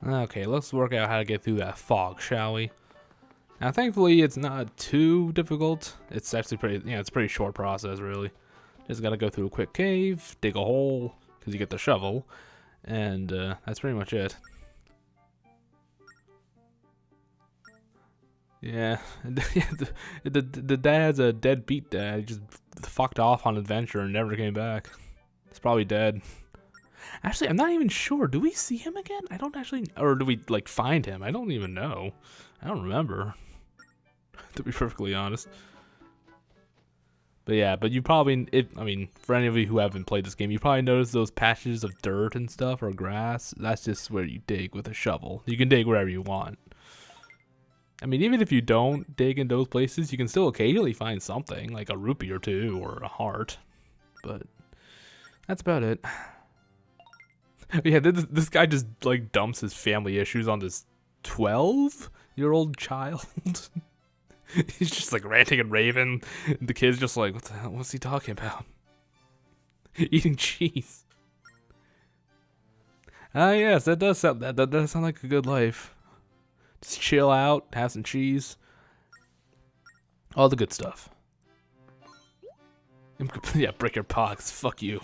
Okay, let's work out how to get through that fog, shall we? Now, thankfully, it's not too difficult. It's actually pretty, it's a pretty short process, really. Just gotta go through a quick cave, dig a hole, because you get the shovel, and that's pretty much it. Yeah, the dad's a deadbeat dad. He just fucked off on adventure and never came back. He's probably dead. Actually, I'm not even sure. Do we see him again? I don't actually, or do we like find him? I don't even know. I don't remember, to be perfectly honest. But yeah, but you probably, I mean, for any of you who haven't played this game, you probably noticed those patches of dirt and stuff or grass. That's just where you dig with a shovel. You can dig wherever you want. I mean, even if you don't dig in those places, you can still occasionally find something, like a rupee or two or a heart. But that's about it. Yeah, this guy just like dumps his family issues on this 12-year-old child. He's just like ranting and raving. And the kid's just like, what the hell? What's he talking about? Eating cheese. Ah, yes, that does sound that does sound like a good life. Just chill out, have some cheese, all the good stuff. Yeah, break your pox. Fuck you.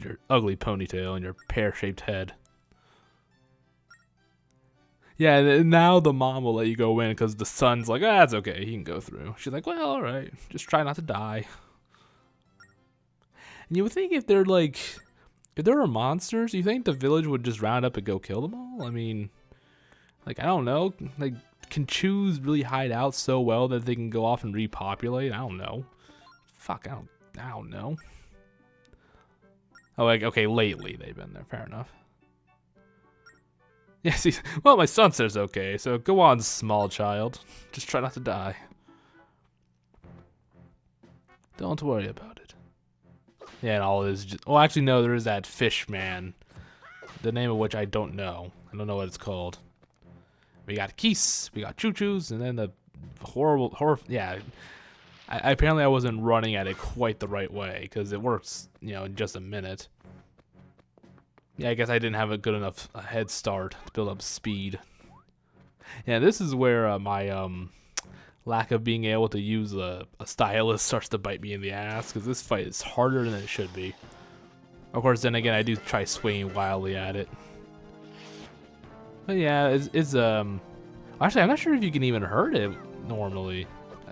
Your ugly ponytail and your pear-shaped head. Yeah, now the mom will let you go in because the son's like, ah, that's okay, he can go through. She's like, well, all right, just try not to die. And you would think if they're like, if there were monsters, you think the village would just round up and go kill them all? I mean, like, I don't know, like, can chews really hide out so well that they can go off and repopulate? I don't know. Fuck, I don't know. Oh, like, okay, lately they've been there, fair enough. Yeah, see, well, my son says okay, so go on, small child. Just try not to die. Don't worry about it. Yeah, and all is just, oh, actually, no, there is that fish man. The name of which I don't know. I don't know what it's called. We got Keese, we got Choo-Choos, and then the yeah. Apparently I wasn't running at it quite the right way, because it works, in just a minute. Yeah, I guess I didn't have a good enough head start to build up speed. Yeah, this is where my lack of being able to use a stylus starts to bite me in the ass, because this fight is harder than it should be. Of course, then again, I do try swinging wildly at it. But yeah, actually, I'm not sure if you can even hurt it normally,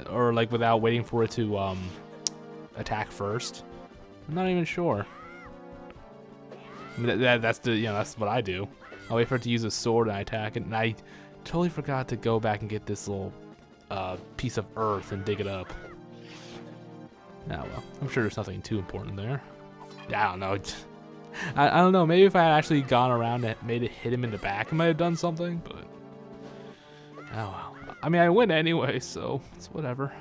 or like without waiting for it to attack first. I'm not even sure. I mean, that's what I do. I'll wait for it to use a sword and I attack it, and I totally forgot to go back and get this little piece of earth and dig it up. Ah, well, I'm sure there's nothing too important there. Yeah, I don't know. I don't know. Maybe if I had actually gone around and made it hit him in the back, I might have done something. But oh well. I mean, I win anyway, so it's whatever.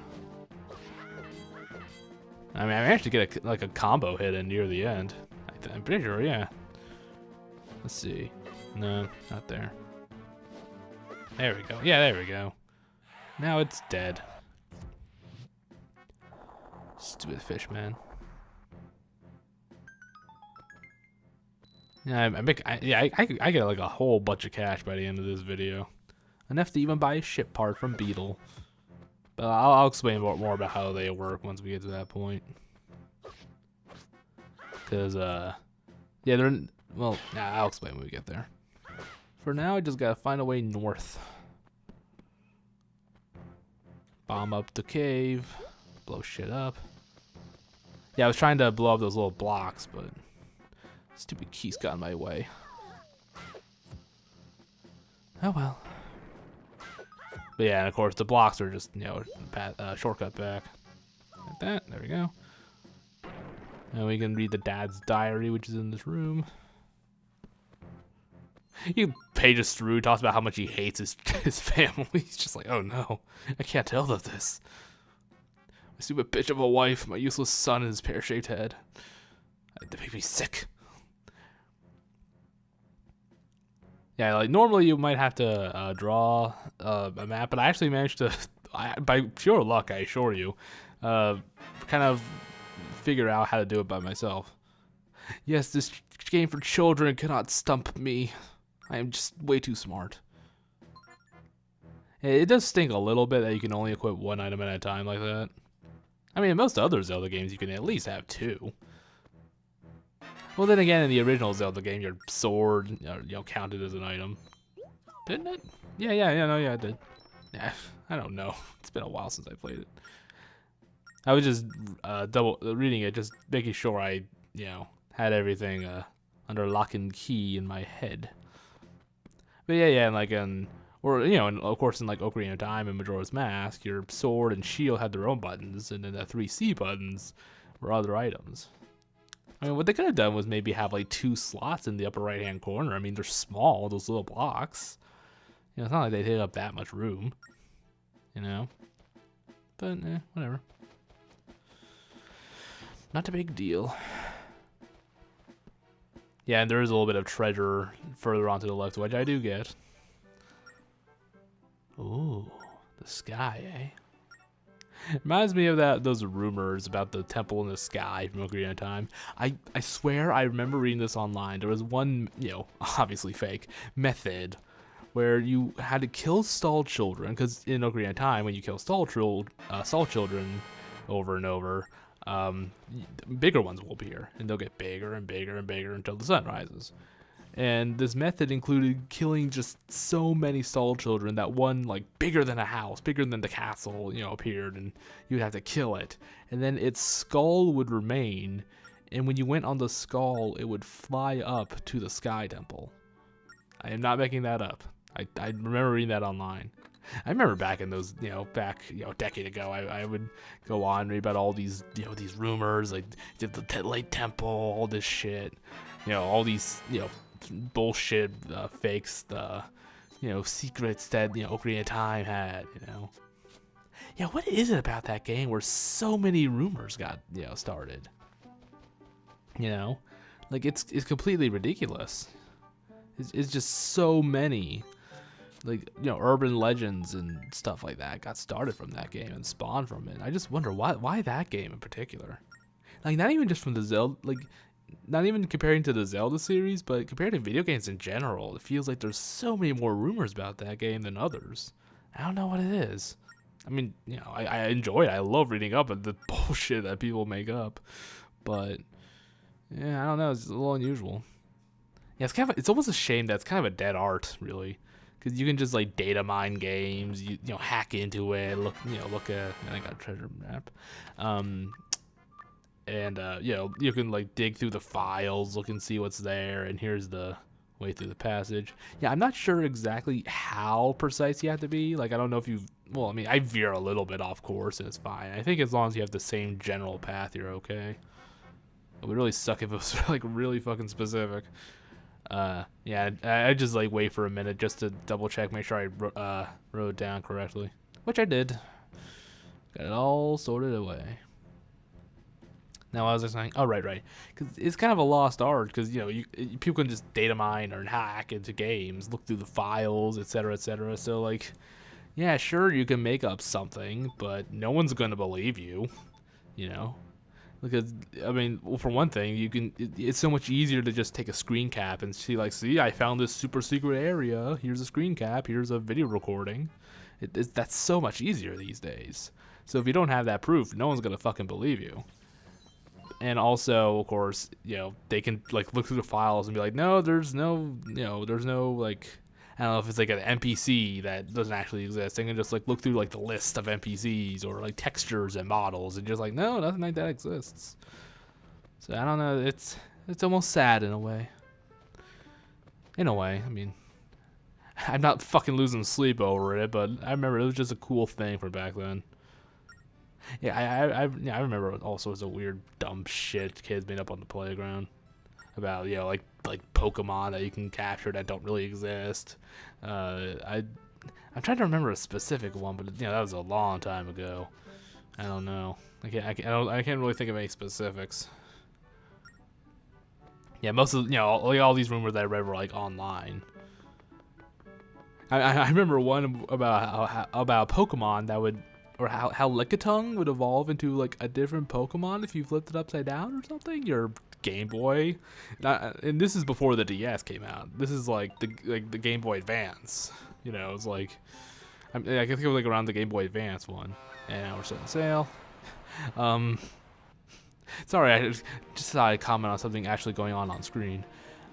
I mean, I actually get a combo hit in near the end. I'm pretty sure, yeah. Let's see. No, not there. There we go. Yeah, there we go. Now it's dead. Stupid fish, man. Yeah, I get like a whole bunch of cash by the end of this video. Enough to even buy a ship part from Beetle. But I'll explain more about how they work once we get to that point. Because, yeah, well, I'll explain when we get there. For now, I just gotta find a way north. Bomb up the cave. Blow shit up. Yeah, I was trying to blow up those little blocks, but stupid keys got in my way. Oh well. But yeah, and of course the blocks are just, shortcut back. Like that, there we go. And we can read the dad's diary, which is in this room. He pages through, talks about how much he hates his family. He's just like, oh no, I can't tell them this. My stupid bitch of a wife, my useless son, and his pear-shaped head. They make me sick. Yeah, like normally you might have to draw a map, but I actually managed to, by pure luck, I assure you, kind of figure out how to do it by myself. Yes, this game for children cannot stump me. I am just way too smart. It does stink a little bit that you can only equip one item at a time like that. I mean, in most other Zelda games, you can at least have two. Well, then again, in the original Zelda game, your sword, counted as an item. Didn't it? Yeah, it did. Yeah, I don't know. It's been a while since I played it. I was just double reading it, just making sure I, had everything under lock and key in my head. But yeah, and like and of course in like Ocarina of Time and Majora's Mask, your sword and shield had their own buttons, and then the 3C buttons were other items. I mean, what they could have done was maybe have like 2 slots in the upper right-hand corner. I mean, they're small, those little blocks. It's not like they take up that much room, But whatever. Not a big deal. Yeah, and there is a little bit of treasure further on to the left, which I do get. Ooh, the sky, eh? Reminds me of those rumors about the temple in the sky from Ocarina of Time. I swear I remember reading this online. There was one, obviously fake, method where you had to kill stall children, because in Ocarina of Time, when you kill stall children over and over, bigger ones will appear, and they'll get bigger and bigger and bigger until the sun rises. And this method included killing just so many stall children that one, like, bigger than a house, bigger than the castle, appeared, and you'd have to kill it. And then its skull would remain, and when you went on the skull, it would fly up to the Sky Temple. I am not making that up. I remember reading that online. I remember back in those, a decade ago, I would go on and read about all these, these rumors, like the Late Temple, all this shit, all these, bullshit fakes, the, secrets that, Ocarina of Time had, Yeah, what is it about that game where so many rumors got, started? Like it's completely ridiculous. It's just so many. Like, urban legends and stuff like that got started from that game and spawned from it. I just wonder why that game in particular. Like, not even just from the Zelda, like, not even comparing to the Zelda series, but compared to video games in general, it feels like there's so many more rumors about that game than others. I don't know what it is. I mean, I enjoy it. I love reading up on the bullshit that people make up. But, yeah, I don't know. It's a little unusual. Yeah, it's almost a shame that it's kind of a dead art, really. Because you can just like data mine games, you hack into it, look at. I got a treasure map, you can like dig through the files, look and see what's there, and here's the way through the passage. Yeah, I'm not sure exactly how precise you have to be. Like, I don't know if I mean, I veer a little bit off course and it's fine. I think as long as you have the same general path, you're okay. It would really suck if it was like really fucking specific. Yeah, I just like wait for a minute just to double check, make sure I wrote it down correctly, which I did. Got it all sorted away. Now, what was I saying? Oh, right. Because it's kind of a lost art, because people can just data mine or hack into games, look through the files, etc., etc. So like, yeah, sure, you can make up something, but no one's gonna believe you, Because, I mean, well, for one thing, it's so much easier to just take a screen cap and see, I found this super secret area. Here's a screen cap. Here's a video recording. That's so much easier these days. So if you don't have that proof, no one's going to fucking believe you. And also, of course, they can, like, look through the files and be like, no, there's no, like, I don't know if it's like an NPC that doesn't actually exist. They can just like look through like the list of NPCs or like textures and models and just like, no, nothing like that exists. So I don't know. It's almost sad in a way. In a way, I mean, I'm not fucking losing sleep over it, but I remember it was just a cool thing for back then. Yeah, I remember all sorts of weird, dumb shit kids made up on the playground. About like Pokemon that you can capture that don't really exist. I'm trying to remember a specific one, but that was a long time ago. I don't know. I can't really think of any specifics. Yeah, most of all these rumors that I read were like online. I remember one about Pokemon that would, or how Lickitung would evolve into like a different Pokemon if you flipped it upside down or something. Your Game Boy, and this is before the DS came out. This is like the Game Boy Advance. You know, it's like I think it was like around the Game Boy Advance one. And now we're setting sail. Sorry, I just thought I'd comment on something actually going on screen.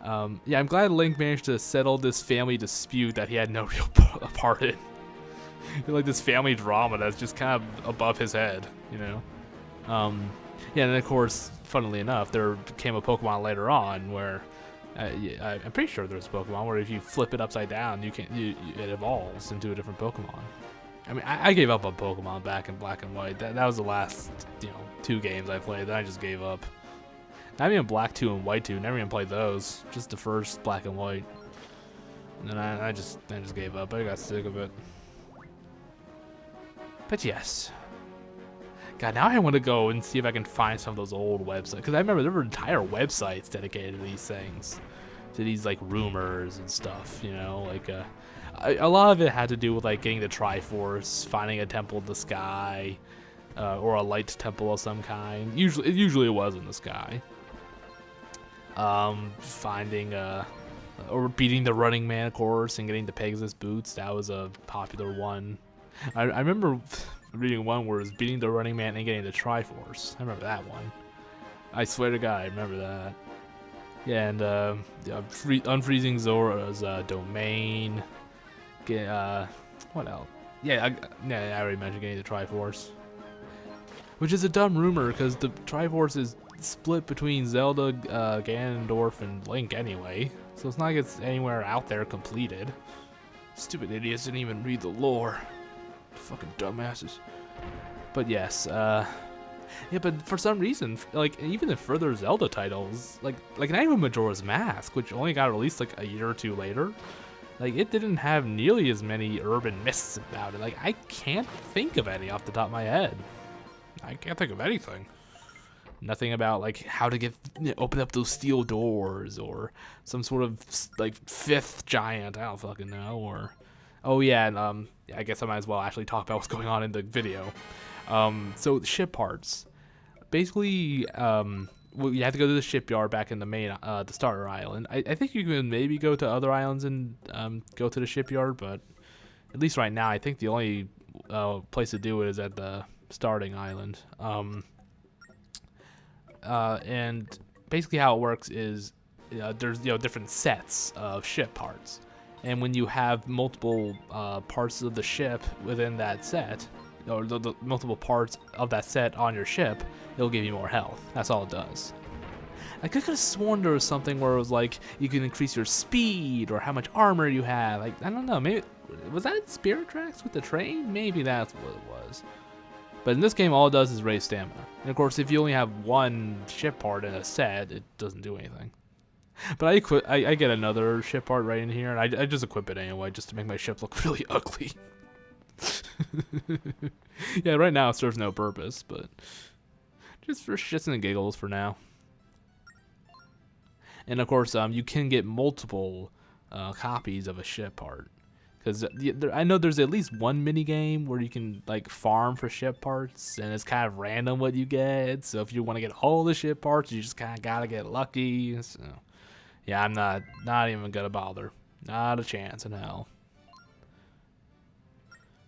Yeah, I'm glad Link managed to settle this family dispute that he had no real part in. Like this family drama that's just kind of above his head, you know. Yeah, and of course, funnily enough, there became a Pokemon later on where I'm pretty sure there's a Pokemon where if you flip it upside down, it evolves into a different Pokemon. I mean, I gave up on Pokemon back in Black and White. That was the last, 2 games I played. Then I just gave up. Not even Black 2 and White 2. Never even played those. Just the first Black and White. And then I just gave up. I got sick of it. But yes. God, now I want to go and see if I can find some of those old websites. Because I remember there were entire websites dedicated to these things. To these, like, rumors and stuff, like, a lot of it had to do with, like, getting the Triforce, finding a temple in the sky, or a light temple of some kind. Usually it was in the sky. Finding, or beating the Running Man, of course, and getting the Pegasus boots. That was a popular one. I remember reading one where it was beating the Running Man and getting the Triforce. I remember that one. I swear to God, I remember that. Yeah, and unfreezing Zora's domain. What else? Yeah, I already mentioned getting the Triforce. Which is a dumb rumor, because the Triforce is split between Zelda, Ganondorf, and Link anyway. So it's not like it's anywhere out there completed. Stupid idiots didn't even read the lore. Fucking dumbasses. But yes, yeah, but for some reason, like, even in further Zelda titles, like not even Majora's Mask, which only got released like a year or two later, like, it didn't have nearly as many urban myths about it. Like, I can't think of any off the top of my head. I can't think of anything. Nothing about, like, how to open up those steel doors, or some sort of, like, 5th giant, I don't fucking know, or... Oh yeah, and I guess I might as well actually talk about what's going on in the video. So the ship parts. Basically, you have to go to the shipyard back in the main, the starter island. I think you can maybe go to other islands and go to the shipyard, but at least right now, I think the only place to do it is at the starting island. And basically how it works is there's different sets of ship parts. And when you have multiple parts of the ship within that set, or the multiple parts of that set on your ship, it'll give you more health. That's all it does. I could have sworn there was something where it was like you can increase your speed or how much armor you have. Like, I don't know, maybe was that in Spirit Tracks with the train? Maybe that's what it was. But in this game, all it does is raise stamina. And of course, if you only have one ship part in a set, it doesn't do anything. But I get another ship part right in here, and I just equip it anyway, just to make my ship look really ugly. Yeah, right now it serves no purpose, but just for shits and giggles for now. And of course, you can get multiple copies of a ship part, because I know there's at least one mini game where you can like farm for ship parts, and it's kind of random what you get. So if you want to get all the ship parts, you just kind of gotta get lucky. So yeah, I'm not even gonna bother. Not a chance in hell.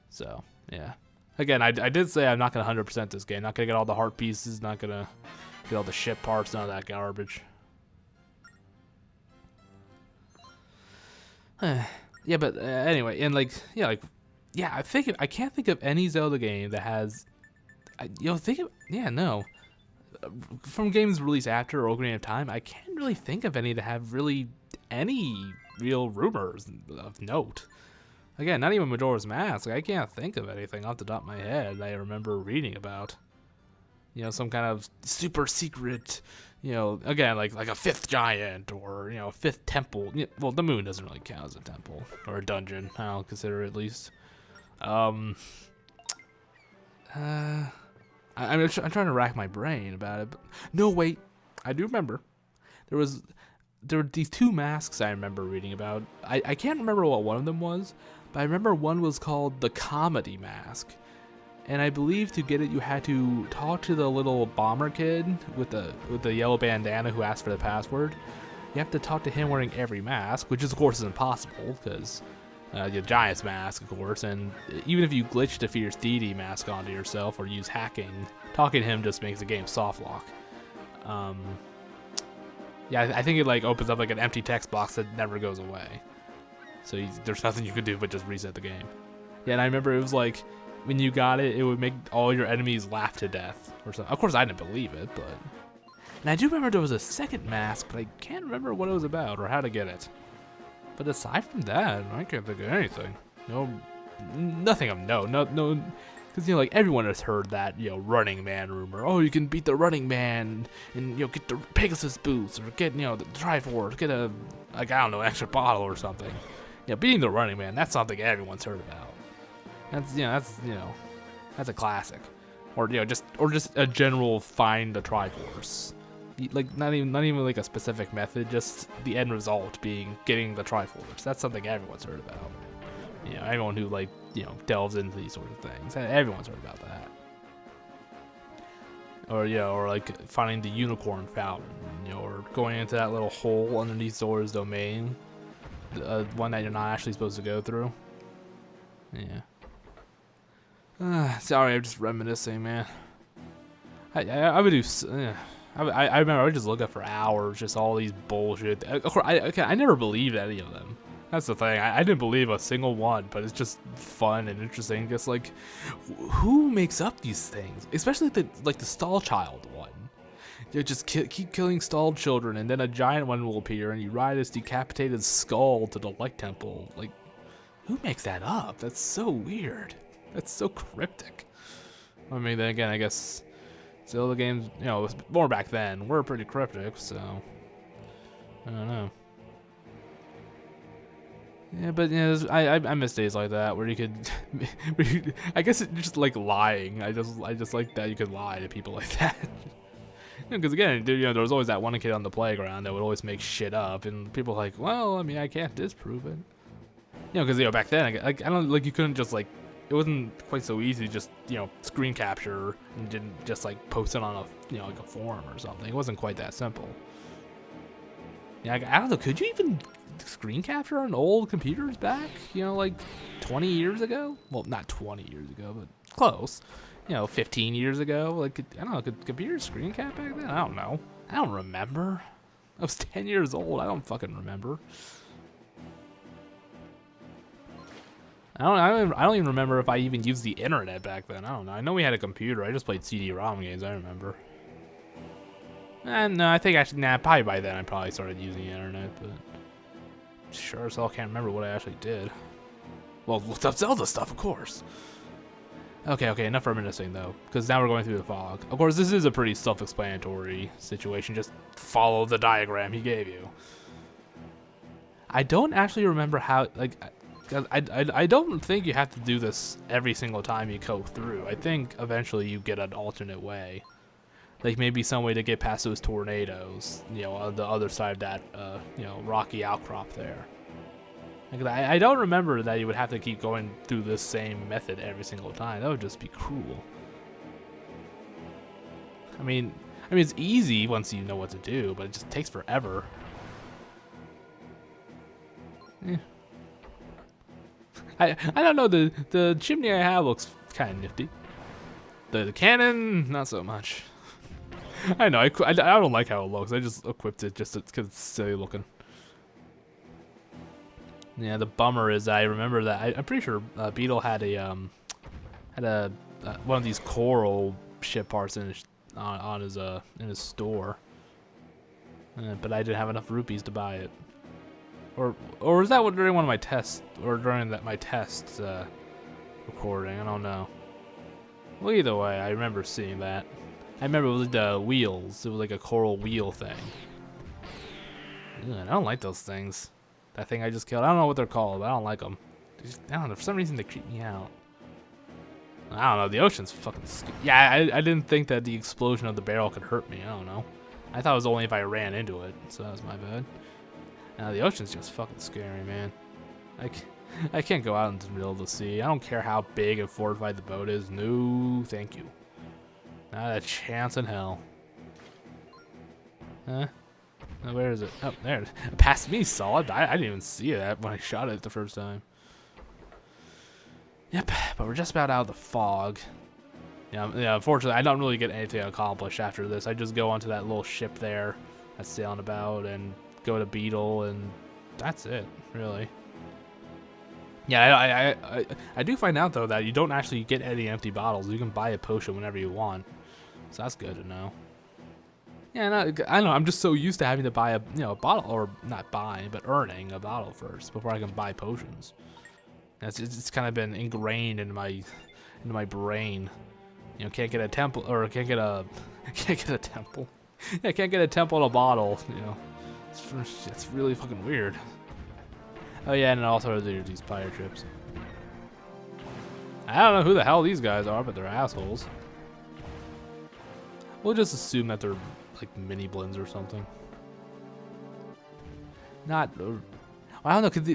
So yeah, again, I did say I'm not gonna 100% this game. Not gonna get all the heart pieces. Not gonna get all the ship parts. None of that garbage. Yeah, but anyway, and I can't think of any Zelda game that has, from games released after Ocarina of Time, I can't really think of any that have really any real rumors of note. Again, not even Majora's Mask. Like, I can't think of anything off the top of my head that I remember reading about. Some kind of super secret, again, like a 5th giant or, 5th temple. Well, the moon doesn't really count as a temple or a dungeon. I don't consider it, at least. I'm trying to rack my brain about it. But no, wait. I do remember. There were these 2 masks I remember reading about. I can't remember what one of them was, but I remember one was called the Comedy Mask. And I believe to get it, you had to talk to the little bomber kid with the yellow bandana who asked for the password. You have to talk to him wearing every mask, which is, of course is impossible because the Giant's mask, of course. And even if you glitch the Fierce Deity mask onto yourself or use hacking, talking to him just makes the game soft lock. Yeah, I think it like opens up like an empty text box that never goes away. So there's nothing you could do but just reset the game. Yeah, and I remember it was like, when you got it, it would make all your enemies laugh to death or something. Of course, I didn't believe it, but... And I do remember there was a second mask, but I can't remember what it was about or how to get it. But aside from that, I can't think of anything. No, nothing of note. No, because, you know, like, everyone has heard that, you know, Running Man rumor. Oh, you can beat the Running Man and, you know, get the Pegasus boots or get, you know, the Triforce, get a, like, I don't know, extra bottle or something. You know, beating the Running Man, that's something everyone's heard about. That's a classic, or just a general find the Triforce, like not even like a specific method, just the end result being getting the Triforce. That's something everyone's heard about. You know, everyone who like delves into these sort of things, everyone's heard about that. Or like finding the unicorn fountain, or going into that little hole underneath Zora's domain, one that you're not actually supposed to go through. Yeah. Sorry, I'm just reminiscing, man. I would do. I remember I would just look up for hours, just all these bullshit. Of course, I never believed any of them. That's the thing. I didn't believe a single one, but it's just fun and interesting. Just like, who makes up these things? Especially the stall child one. You just keep killing stalled children, and then a giant one will appear, and you ride his decapitated skull to the light temple. Like, who makes that up? That's so weird. That's so cryptic. I mean, then again, I guess Zelda games, more back then, were pretty cryptic, so I don't know. Yeah, but I miss days like that where you could, I guess it's just like lying. I just like that you could lie to people like that. Because again, there was always that one kid on the playground that would always make shit up, and people were like, well, I mean, I can't disprove it. Because back then, I don't you couldn't just like. It wasn't quite so easy to just, screen capture and didn't just like post it on a, like a forum or something. It wasn't quite that simple. Yeah, I don't know. Could you even screen capture on old computers back, like 20 years ago? Well, not 20 years ago, but close. 15 years ago. Like, I don't know. Could computers screen cap back then? I don't know. I don't remember. I was 10 years old. I don't fucking remember. I don't even remember if I even used the internet back then. I don't know. I know we had a computer. I just played CD-ROM games. I remember. No, I think probably by then I probably started using the internet, but sure as hell can't remember what I actually did. Well, looked up Zelda stuff, of course. Okay, enough reminiscing though, because now we're going through the fog. Of course, this is a pretty self-explanatory situation. Just follow the diagram he gave you. I don't actually remember how, like. I don't think you have to do this every single time you go through. I think eventually you get an alternate way. Like maybe some way to get past those tornadoes, on the other side of that, rocky outcrop there. Like, I don't remember that you would have to keep going through this same method every single time. That would just be cruel. I mean it's easy once you know what to do, but it just takes forever. Yeah. I don't know, the chimney I have looks kind of nifty. The cannon, not so much. I know, I don't like how it looks. I just equipped it just because it's silly looking. Yeah, the bummer is I remember that I'm pretty sure Beetle had a one of these coral ship parts in his store, but I didn't have enough rupees to buy it. Or was that during one of my tests, or during my test recording? I don't know. Well, either way, I remember seeing that. I remember it was the wheels. It was like a coral wheel thing. Ugh, I don't like those things. That thing I just killed. I don't know what they're called, but I don't like them. I don't know. For some reason, they creep me out. I don't know. The ocean's fucking scary. Yeah, I didn't think that the explosion of the barrel could hurt me. I don't know. I thought it was only if I ran into it, so that was my bad. The ocean's just fucking scary, man. Like, I can't go out into the middle of the sea. I don't care how big and fortified the boat is. No, thank you. Not a chance in hell. Huh? Oh, where is it? Oh, there. It passed me solid. I didn't even see that when I shot it the first time. Yep, but we're just about out of the fog. Yeah, unfortunately, I don't really get anything accomplished after this. I just go onto that little ship there that's sailing about and go to Beetle, and that's it, really. Yeah, I do find out, though, that you don't actually get any empty bottles. You can buy a potion whenever you want, so that's good to know. Yeah, no, I don't know. I'm just so used to having to buy a bottle, or not buying, but earning a bottle first before I can buy potions. It's kind of been ingrained in my brain. You know, can't get a temple, or can't get a temple. Yeah, can't get a temple in a bottle. You know, it's really fucking weird. Oh yeah, and also there's these pirate ships. I don't know who the hell these guys are, but they're assholes. We'll just assume that they're like mini blends or something. Not. I don't know. Could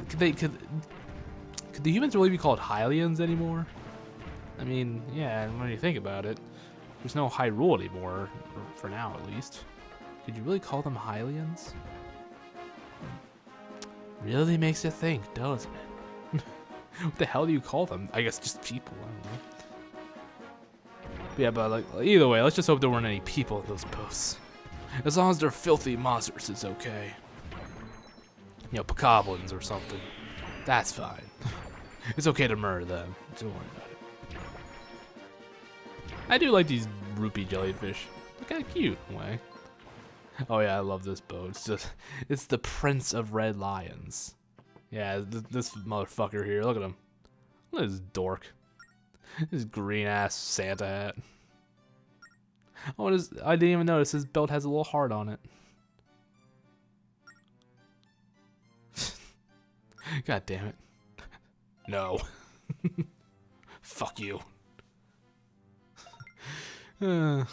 the humans really be called Hylians anymore? I mean, yeah. When you think about it, there's no Hyrule anymore, for now at least. Could you really call them Hylians? Really makes you think, doesn't it? What the hell do you call them? I guess just people. I don't know. But yeah, but like either way, let's just hope there weren't any people in those boats. As long as they're filthy monsters, it's okay. You know, bokoblins or something. That's fine. It's okay to murder them. Don't worry about it. I do like these rupee jellyfish. They're kind of cute in a way. Oh yeah, I love this boat. It's the Prince of Red Lions. Yeah, this motherfucker here. Look at him. Look at this dork. This green ass Santa hat. Oh, I didn't even notice his belt has a little heart on it. God damn it. No. Fuck you. Oh,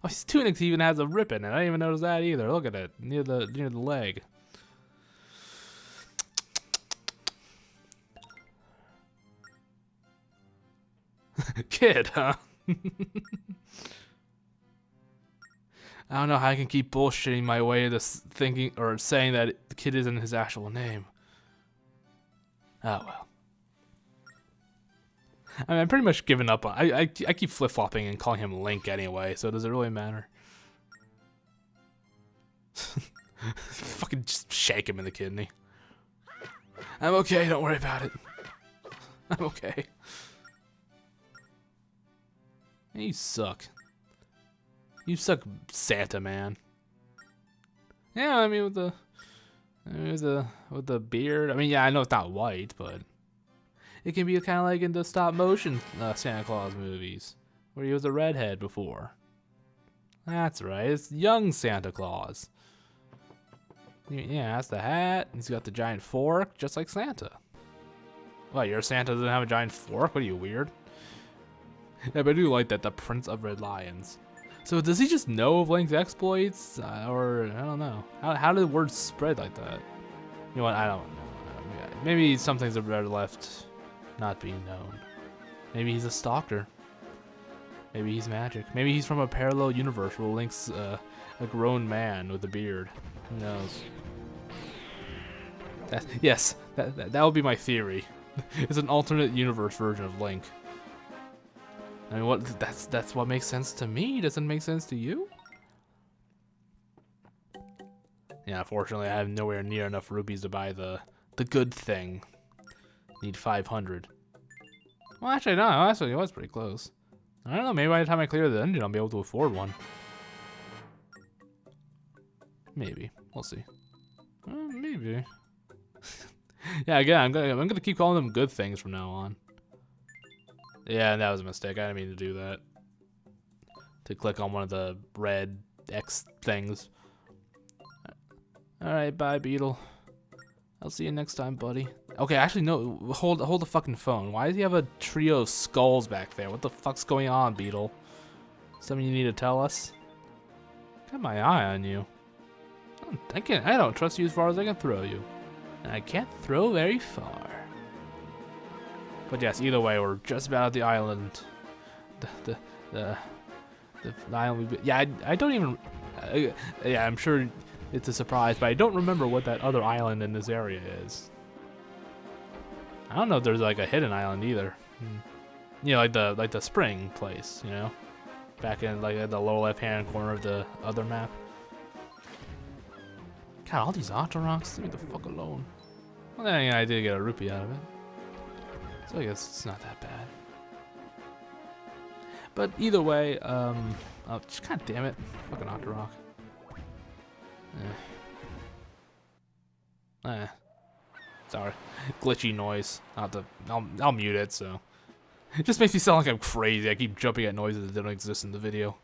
his tunic even has a rip in it. I didn't even notice that either. Look at it near the leg. Kid, huh? I don't know how I can keep bullshitting my way to thinking or saying that the kid isn't his actual name. Oh well. I mean, I'm pretty much given up on. I keep flip flopping and calling him Link anyway. So does it really matter? Fucking just shake him in the kidney. I'm okay. Don't worry about it. I'm okay. You suck. You suck, Santa man. Yeah, I mean with the beard. I mean, yeah, I know it's not white, but it can be kind of like in the stop motion Santa Claus movies, where he was a redhead before. That's right. It's young Santa Claus. Yeah, that's the hat. He's got the giant fork, just like Santa. What, your Santa doesn't have a giant fork? What are you, weird? Yeah, but I do like that, the Prince of Red Lions. So does he just know of Link's exploits? Or, I don't know. How did words spread like that? You know what, I don't know. Maybe some things are better left not being known. Maybe he's a stalker. Maybe he's magic. Maybe he's from a parallel universe where Link's a grown man with a beard. Who knows? Yes, that would be my theory. It's an alternate universe version of Link. I mean, that's what makes sense to me. Doesn't make sense to you? Yeah, unfortunately, I have nowhere near enough rupees to buy the good thing. Need 500. Well, actually, no. Actually, it was pretty close. I don't know. Maybe by the time I clear the dungeon, I'll be able to afford one. Maybe. We'll see. Maybe. Yeah, again, I'm gonna keep calling them good things from now on. Yeah, that was a mistake. I didn't mean to do that. To click on one of the red X things. Alright, bye, Beetle. I'll see you next time, buddy. Okay, actually, no. Hold the fucking phone. Why does he have a trio of skulls back there? What the fuck's going on, Beetle? Something you need to tell us? Got my eye on you. I don't trust you as far as I can throw you. And I can't throw very far. But yes, either way, we're just about at the island. The island. Yeah, I don't even. Yeah, I'm sure it's a surprise, but I don't remember what that other island in this area is. I don't know if there's like a hidden island either. You know, like the spring place. You know, back in like at the lower left-hand corner of the other map. God, all these Octo Rocks, leave me the fuck alone. Well, then again, I did get a rupee out of it. So I guess it's not that bad. But either way, oh, just god damn it. Fucking Octo Rock. Sorry. Glitchy noise. I'll mute it, so. It just makes me sound like I'm crazy. I keep jumping at noises that don't exist in the video.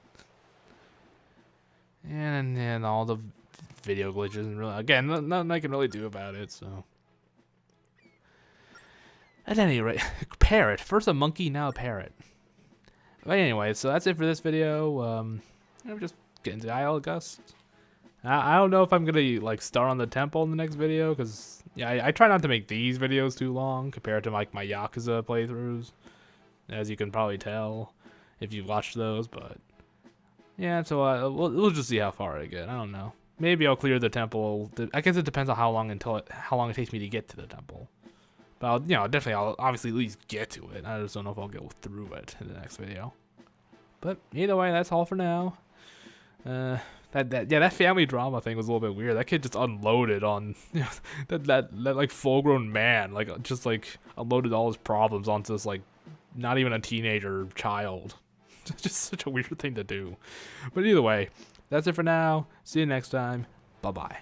And then all the video glitches, and really, again, nothing I can really do about it, so. At any rate, parrot. First a monkey, now a parrot. But anyway, so that's it for this video. I'm just getting to the Isle of Gust. I don't know if I'm gonna like start on the temple in the next video, because yeah, I try not to make these videos too long compared to like my Yakuza playthroughs, as you can probably tell if you've watched those. But yeah, so we'll just see how far I get. I don't know. Maybe I'll clear the temple. I guess it depends on how long it takes me to get to the temple. But I'll obviously at least get to it. I just don't know if I'll go through it in the next video. But either way, that's all for now. That family drama thing was a little bit weird. That kid just unloaded on that like full-grown man, like just like unloaded all his problems onto this like not even a teenager child. Just such a weird thing to do. But either way, that's it for now. See you next time. Bye bye.